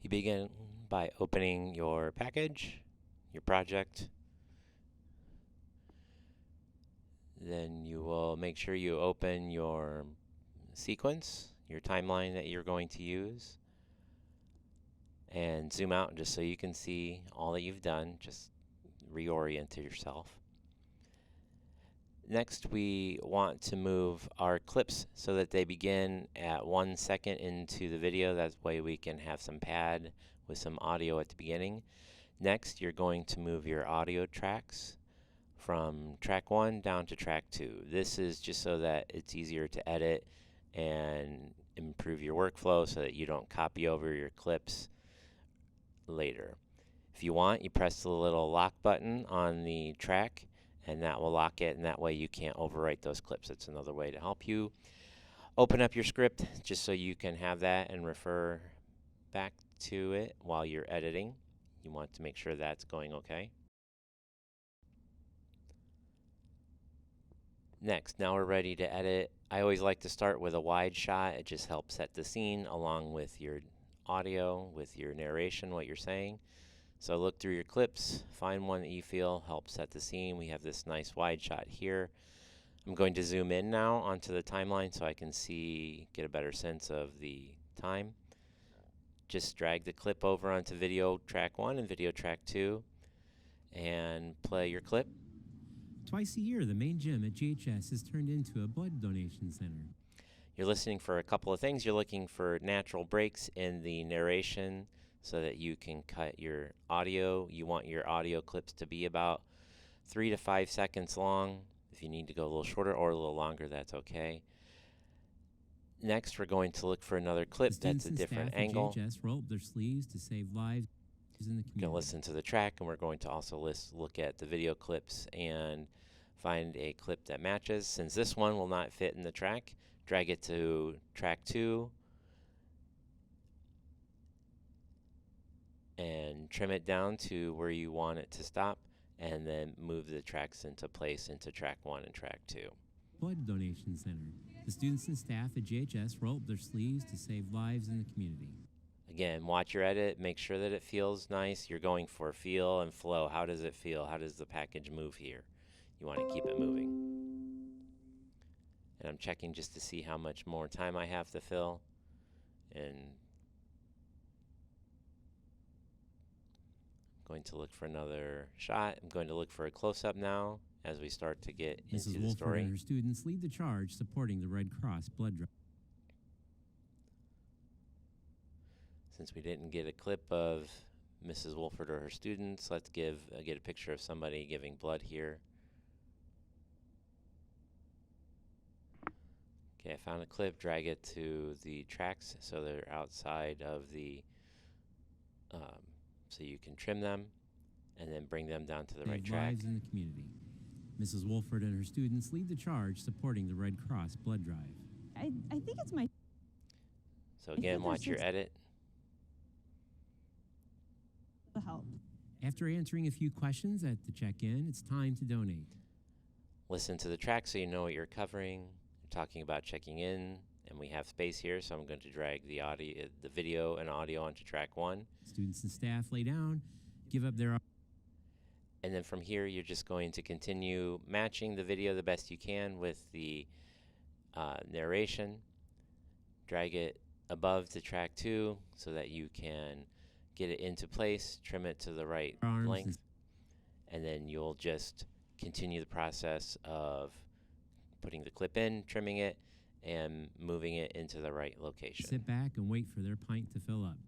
You begin by opening your package, your project. Then you will make sure you open your sequence, your timeline that you're going to use, and zoom out just so you can see all that you've done. Just reorient yourself. Next, we want to move our clips so that they begin at 1 second into the video. That way we can have some pad with some audio at the beginning. Next, you're going to move your audio tracks from track 1 down to track 2. This is just so that it's easier to edit and improve your workflow so that you don't copy over your clips later. If you want, you press the little lock button on the track and that will lock it, and that way you can't overwrite those clips. That's another way to help you open up your script just so you can have that and refer back to it while you're editing. You want to make sure that's going okay. Next, now we're ready to edit. I always like to start with a wide shot. It just helps set the scene along with your audio, with your narration, what you're saying. So look through your clips, find one that you feel helps set the scene. We have this nice wide shot here. I'm going to zoom in now onto the timeline so I can get a better sense of the time. Just drag the clip over onto video track 1 and video track 2 and play your clip. Twice a year, the main gym at GHS is turned into a blood donation center. You're listening for a couple of things. You're looking for natural breaks in the narration so that you can cut your audio. You want your audio clips to be about 3 to 5 seconds long. If you need to go a little shorter or a little longer, that's okay. Next, we're going to look for another clip that's a different angle. GHS roll up their sleeves to save lives in the community. We're going to listen to the track, and we're going to also look at the video clips and find a clip that matches. Since this one will not fit in the track, drag it to track 2 and trim it down to where you want it to stop, and then move the tracks into place into track 1 and track 2. Blood donation center. The students and staff at GHS roll up their sleeves to save lives in the community. Again, watch your edit, make sure that it feels nice. You're going for feel and flow. How does it feel? How does the package move here? You want to keep it moving. And I'm checking just to see how much more time I have to fill. And I'm going to look for another shot. I'm going to look for a close-up now as we start to get into the Mrs. story. Wolford and her students lead the charge supporting the Red Cross blood drive. Since we didn't get a clip of Mrs. Wolford or her students, let's get a picture of somebody giving blood here. Okay, I found a clip, drag it to the tracks so they're outside of the, so you can trim them and then bring them down to the right track. Lives in the community. Mrs. Wolford and her students lead the charge supporting the Red Cross blood drive. I think it's my... So again, watch your edit. The help. After answering a few questions at the check-in, it's time to donate. Listen to the track so you know what you're covering. You're talking about checking in, and we have space here, so I'm going to drag the audio, the video and audio onto track 1. Students and staff lay down, give up their... And then from here, you're just going to continue matching the video the best you can with the narration. Drag it above to track 2 so that you can get it into place, trim it to the right length, and then you'll just continue the process of putting the clip in, trimming it, and moving it into the right location. Sit back and wait for their pint to fill up.